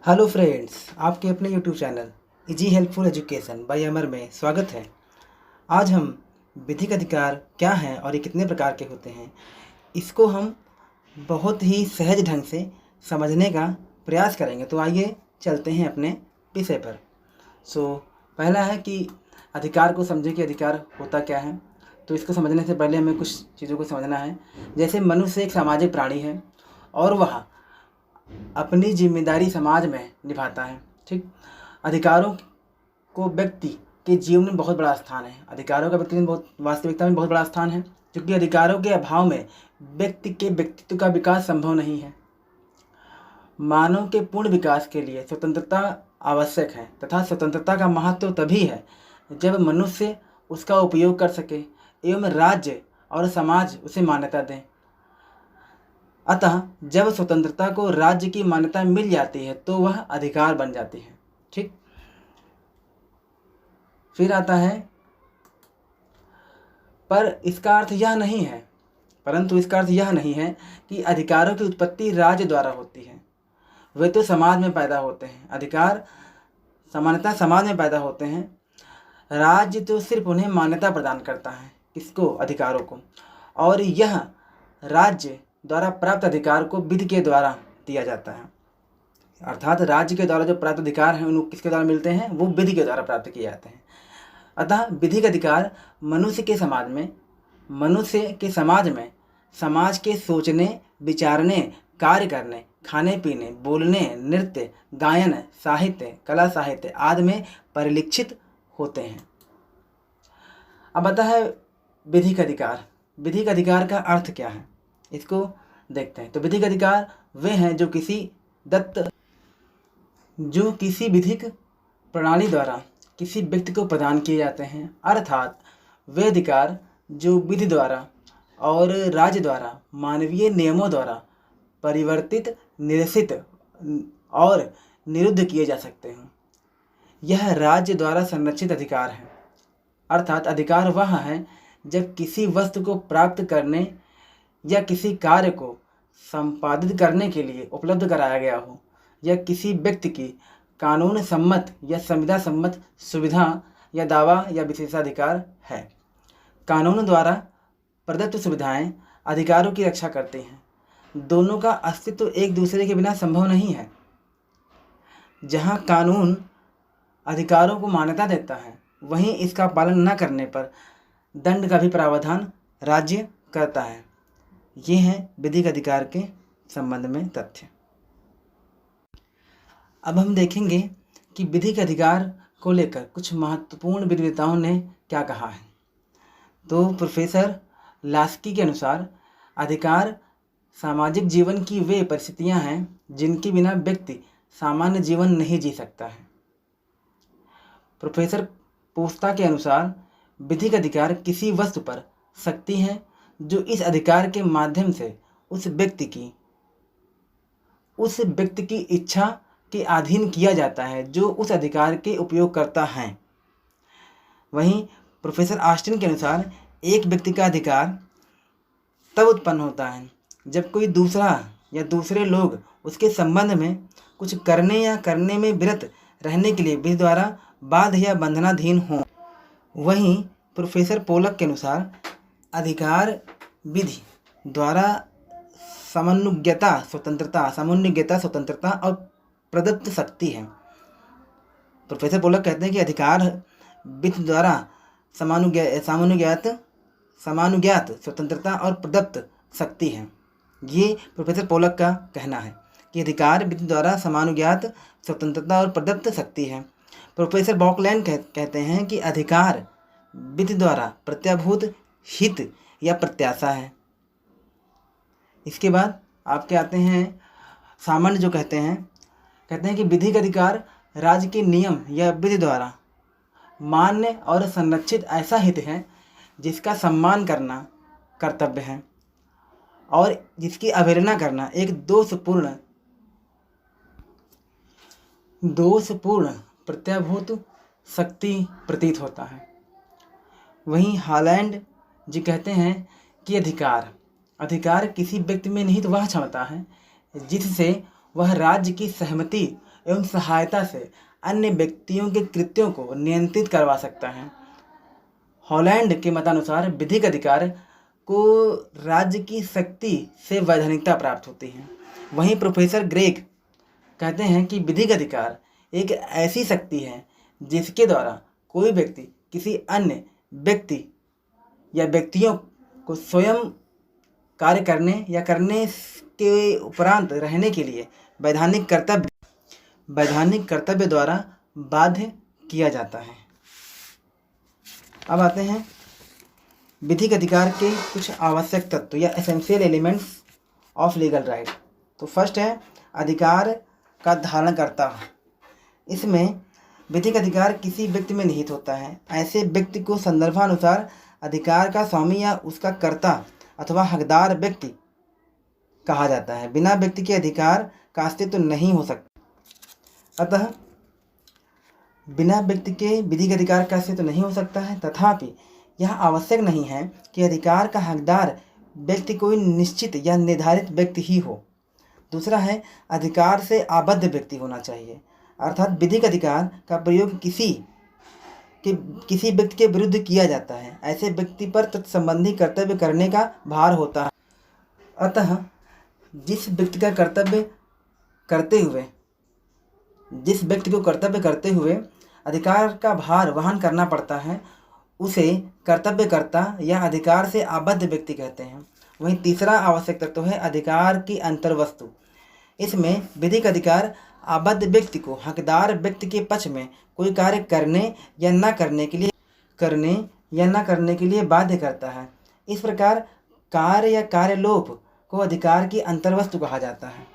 Hello friends, आपके अपने YouTube channel easy helpful education by Amar में स्वागत है। आज हम विधिक अधिकार क्या हैं और ये कितने प्रकार के होते हैं, इसको हम बहुत ही सहज ढंग से समझने का प्रयास करेंगे। तो आइए चलते हैं अपने विषय पर। पहला है कि अधिकार को समझें कि अधिकार होता क्या है। तो इसको समझने से पहले हमें कुछ चीज़ों को समझना है। जैसे मनुष्य एक सामाजिक प्राणी है और वह अपनी जिम्मेदारी समाज में निभाता है। ठीक, अधिकारों को व्यक्ति के जीवन में बहुत बड़ा स्थान है। अधिकारों का व्यक्ति में वास्तविकता में बहुत बड़ा स्थान है, क्योंकि अधिकारों के अभाव में व्यक्ति के व्यक्तित्व का विकास संभव नहीं है। मानव के पूर्ण विकास के लिए स्वतंत्रता आवश्यक है तथा स्वतंत्रता का महत्व तभी है जब मनुष्य उसका उपयोग कर सके एवं राज्य और समाज उसे मान्यता दें। अतः जब स्वतंत्रता को राज्य की मान्यता मिल जाती है तो वह अधिकार बन जाती है। ठीक, फिर आता है परंतु इसका अर्थ यह नहीं है कि अधिकारों की उत्पत्ति राज्य द्वारा होती है। वे तो समाज में पैदा होते हैं। अधिकार सामान्यतः समाज में पैदा होते हैं। राज्य तो सिर्फ उन्हें मान्यता प्रदान करता है, किसको? अधिकारों को। और यह राज्य द्वारा प्राप्त अधिकार को विधि के द्वारा दिया जाता है। अर्थात राज्य के द्वारा जो प्राप्त अधिकार हैं उनको किसके द्वारा मिलते हैं? वो विधि के द्वारा प्राप्त किए जाते हैं। अतः विधिक अधिकार मनुष्य के समाज में समाज के सोचने, विचारने, कार्य करने, खाने पीने, बोलने, नृत्य, गायन, साहित्य, कला साहित्य आदि में परिलक्षित होते हैं। अब आता है विधिक अधिकार। विधिक अधिकार का अर्थ क्या है, इसको देखते हैं। तो विधिक अधिकार वे हैं जो किसी विधिक प्रणाली द्वारा किसी व्यक्ति को प्रदान किए जाते हैं। अर्थात वे अधिकार जो विधि द्वारा और राज्य द्वारा मानवीय नियमों द्वारा परिवर्तित, निरसित और निरुद्ध किए जा सकते हैं। यह राज्य द्वारा संरक्षित अधिकार है। अर्थात अधिकार वह है जब किसी वस्तु को प्राप्त करने या किसी कार्य को संपादित करने के लिए उपलब्ध कराया गया हो, या किसी व्यक्ति की कानून सम्मत या संविदा सम्मत सुविधा या दावा या विशेषाधिकार है। कानून द्वारा प्रदत्त सुविधाएं अधिकारों की रक्षा करती हैं। दोनों का अस्तित्व एक दूसरे के बिना संभव नहीं है। जहां कानून अधिकारों को मान्यता देता है, वहीं इसका पालन न करने पर दंड का भी प्रावधान राज्य करता है। ये हैं विधिक अधिकार के संबंध में तथ्य। अब हम देखेंगे कि विधिक अधिकार को लेकर कुछ महत्वपूर्ण विद्वताओं ने क्या कहा है। तो प्रोफेसर लास्की के अनुसार अधिकार सामाजिक जीवन की वे परिस्थितियां हैं जिनके बिना व्यक्ति सामान्य जीवन नहीं जी सकता है। प्रोफेसर पोस्ता के अनुसार विधिक अधिकार किसी वस्तु पर शक्ति है जो इस अधिकार के माध्यम से उस व्यक्ति की इच्छा के अधीन किया जाता है जो उस अधिकार के उपयोग करता है। वहीं प्रोफेसर ऑस्टिन के अनुसार एक व्यक्ति का अधिकार तब उत्पन्न होता है जब कोई दूसरा या दूसरे लोग उसके संबंध में कुछ करने या करने में विरत रहने के लिए विधि द्वारा बाध्य या बंधनाधीन हो। वहीं प्रोफेसर पोलक के अनुसार अधिकार विधि द्वारा समन्वयता, स्वतंत्रता और प्रदत्त शक्ति है। प्रोफेसर पोलक कहते हैं कि अधिकार विधि द्वारा समानुज्ञात स्वतंत्रता और प्रदत्त शक्ति है। ये प्रोफेसर पोलक का कहना है कि अधिकार विधि द्वारा समानुज्ञात स्वतंत्रता और प्रदत्त शक्ति है। प्रोफेसर बॉकलैंड कहते हैं कि अधिकार विधि द्वारा प्रत्याभूत हित या प्रत्याशा है। इसके बाद आपके आते हैं सामान्य, जो कहते हैं कि विधिक अधिकार राज्य के नियम या विधि द्वारा मान्य और संरक्षित ऐसा हित है जिसका सम्मान करना कर्तव्य है और जिसकी अवहेलना करना एक दोषपूर्ण प्रत्याभूत शक्ति प्रतीत होता है। वहीं हॉलैंड जी कहते हैं कि अधिकार किसी व्यक्ति में निहित वह क्षमता है जिससे वह राज्य की सहमति एवं सहायता से अन्य व्यक्तियों के कृत्यों को नियंत्रित करवा सकता है। हॉलैंड के मतानुसार विधिक अधिकार को राज्य की शक्ति से वैधानिकता प्राप्त होती है। वहीं प्रोफेसर ग्रेग कहते हैं कि विधिक अधिकार एक ऐसी शक्ति है जिसके द्वारा कोई व्यक्ति किसी अन्य व्यक्ति या व्यक्तियों को स्वयं कार्य करने या करने के उपरांत रहने के लिए वैधानिक कर्तव्य द्वारा बाध्य किया जाता है। अब आते हैं विधिक अधिकार के कुछ आवश्यक तत्व या essential elements of legal right. तो फर्स्ट है अधिकार का धारणकर्ता। इसमें विधिक अधिकार किसी व्यक्ति में निहित होता है। ऐसे व्यक्ति को संदर्भानुसार अधिकार का स्वामी या उसका कर्ता अथवा हकदार व्यक्ति कहा जाता है। बिना व्यक्ति के अधिकार का अस्तित्व नहीं हो सकता। अतः बिना व्यक्ति के विधिक अधिकार का अस्तित्व नहीं हो सकता है। तथापि यह आवश्यक नहीं है कि अधिकार का हकदार व्यक्ति कोई निश्चित या निर्धारित व्यक्ति ही हो। दूसरा है अधिकार से आबद्ध व्यक्ति होना चाहिए, अर्थात विधिक अधिकार का प्रयोग किसी व्यक्ति के विरुद्ध किया जाता है। ऐसे व्यक्ति पर तत्संबंधी कर्तव्य करने का भार होता है। अतः जिस व्यक्ति को कर्तव्य करते हुए अधिकार का भार वहन करना पड़ता है उसे कर्तव्यकर्ता या अधिकार से आबद्ध व्यक्ति कहते हैं। वहीं तीसरा आवश्यक तत्व है अधिकार की अंतर्वस्तु। इसमें विधिक अधिकार आबद्ध व्यक्ति को हकदार व्यक्ति के पक्ष में कोई कार्य करने या न करने के लिए बाध्य करता है। इस प्रकार कार्य या कार्यलोप को अधिकार की अंतर्वस्तु कहा जाता है।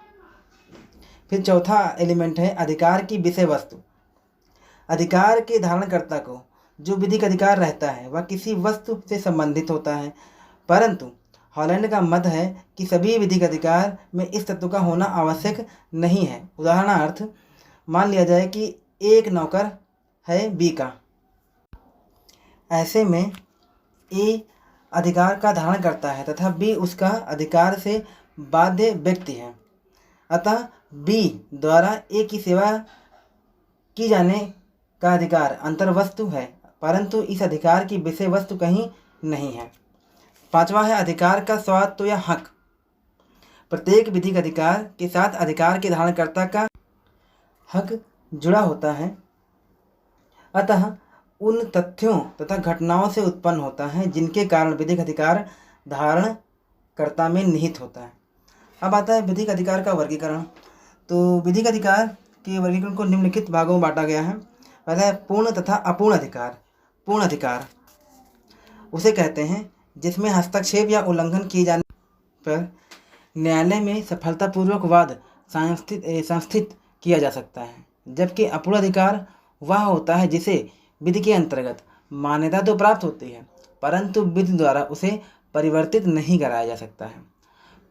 फिर चौथा एलिमेंट है अधिकार की विषय वस्तु। अधिकार के धारणकर्ता को जो विधिक अधिकार रहता है वह किसी वस्तु से संबंधित होता है, परंतु हॉलैंड का मत है कि सभी विधिक अधिकार में इस तत्व का होना आवश्यक नहीं है। उदाहरणार्थ मान लिया जाए कि एक नौकर है बी का। ऐसे में ए अधिकार का धारण करता है तथा बी उसका अधिकार से बाध्य व्यक्ति है। अतः बी द्वारा ए की सेवा की जाने का अधिकार अंतर्वस्तु है, परंतु इस अधिकार की विषय वस्तु कहीं नहीं है। पांचवा है अधिकार का स्वात्व या हक। प्रत्येक विधिक अधिकार के साथ अधिकार के धारणकर्ता का हक जुड़ा होता है, अतः उन तथ्यों तथा घटनाओं से उत्पन्न होता है जिनके कारण विधिक अधिकार धारणकर्ता में निहित होता है। अब आता है विधिक अधिकार का वर्गीकरण। तो विधिक अधिकार के वर्गीकरण को निम्नलिखित भागों में बांटा गया है। पहला है पूर्ण तथा अपूर्ण अधिकार। पूर्ण अधिकार उसे कहते हैं जिसमें हस्तक्षेप या उल्लंघन किए जाने पर न्यायालय में सफलतापूर्वक वाद संस्थित किया जा सकता है, जबकि अपूर्ण अधिकार वह होता है जिसे विधि के अंतर्गत मान्यता तो प्राप्त होती है परंतु विधि द्वारा उसे परिवर्तित नहीं कराया जा सकता है।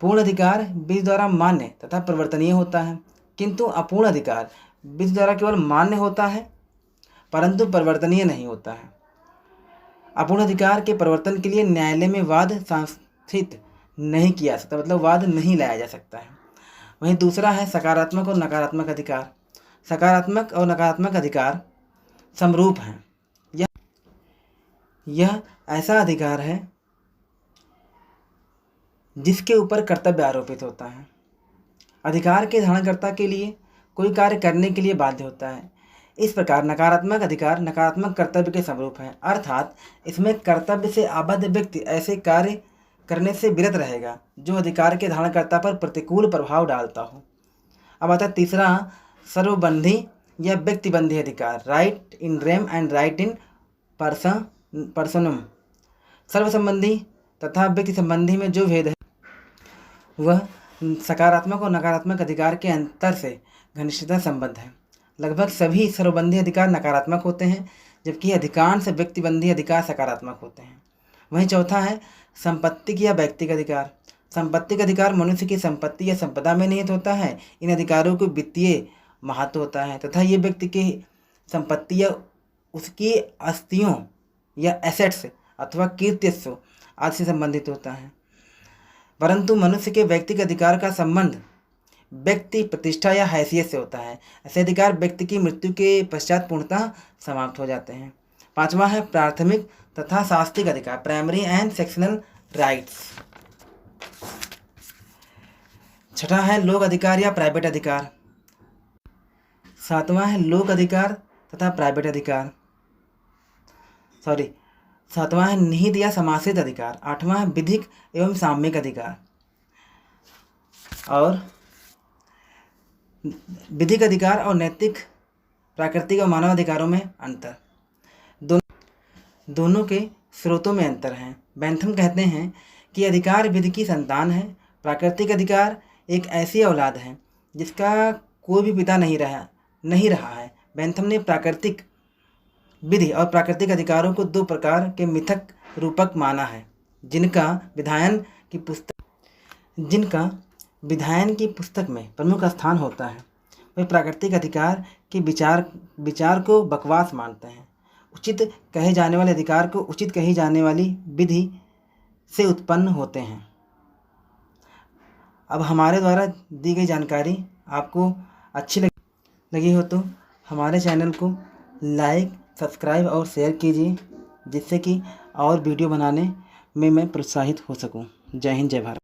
पूर्ण अधिकार विधि द्वारा मान्य तथा परिवर्तनीय होता है, किंतु अपूर्ण अधिकार विधि द्वारा केवल मान्य होता है परंतु परिवर्तनीय नहीं होता है। अपूर्ण अधिकार के परिवर्तन के लिए न्यायालय में वाद संस्थित नहीं किया सकता, मतलब वाद नहीं लाया जा सकता है। वहीं दूसरा है सकारात्मक और नकारात्मक अधिकार। सकारात्मक और नकारात्मक अधिकार समरूप हैं। यह ऐसा अधिकार है जिसके ऊपर कर्तव्य आरोपित होता है। अधिकार के धारणकर्ता के लिए कोई कार्य करने के लिए बाध्य होता है। इस प्रकार नकारात्मक अधिकार नकारात्मक कर्तव्य के समरूप है, अर्थात इसमें कर्तव्य से आबद्ध व्यक्ति ऐसे कार्य करने से विरत रहेगा जो अधिकार के धारणकर्ता पर प्रतिकूल प्रभाव डालता हो। अब आता है तीसरा सर्वबंधी या व्यक्तिबंधी अधिकार, right in rem and right in personam. सर्व संबंधी तथा व्यक्ति संबंधी में जो भेद है वह सकारात्मक और नकारात्मक अधिकार के अंतर से घनिष्ठता संबंध है। लगभग सभी सर्वबंधी अधिकार नकारात्मक होते हैं जबकि अधिकांश व्यक्तिबंधी अधिकार सकारात्मक होते हैं। वहीं चौथा है संपत्तिक या व्यक्तिगत अधिकार। संपत्तिक अधिकार मनुष्य की संपत्ति या संपदा में निहित होता है। इन अधिकारों को वित्तीय महत्व होता है तथा ये व्यक्ति की संपत्ति या उसकी आस्तियों या एसेट्स अथवा कीर्तिस्व आदि से संबंधित होता है। परंतु मनुष्य के व्यक्तिगत अधिकार का संबंध व्यक्ति प्रतिष्ठा या हैसियत से होता है। ऐसे अधिकार व्यक्ति की मृत्यु के पश्चात पूर्णतः समाप्त हो जाते हैं। 5वां है प्राथमिक तथा शास्त्रीय अधिकार, प्राइमरी एंड सेक्शनल राइट्स। 6वां है लोक अधिकार या प्राइवेट अधिकार। 7वां है लोक अधिकार तथा प्राइवेट अधिकार, 7वां है निहित या समाश्रित अधिकार। 8वां है विधिक एवं सामयिक अधिकार। और विधिक अधिकार और नैतिक, प्राकृतिक और मानव अधिकारों में अंतर, दोनों के स्रोतों में अंतर है। बेंथम कहते हैं कि अधिकार विधि की संतान है। प्राकृतिक अधिकार एक ऐसी औलाद है जिसका कोई भी पिता नहीं रहा है। बेंथम ने प्राकृतिक विधि और प्राकृतिक अधिकारों को 2 प्रकार के मिथक रूपक माना है, जिनका विधायन की पुस्तक में प्रमुख स्थान होता है। वे प्राकृतिक अधिकार के विचार को बकवास मानते हैं। उचित कहे जाने वाले अधिकार को उचित कही जाने वाली विधि से उत्पन्न होते हैं। अब हमारे द्वारा दी गई जानकारी आपको अच्छी लगी हो तो हमारे चैनल को लाइक, सब्सक्राइब और शेयर कीजिए, जिससे कि और वीडियो बनाने में मैं प्रोत्साहित हो सकूं। जय हिंद, जय भारत।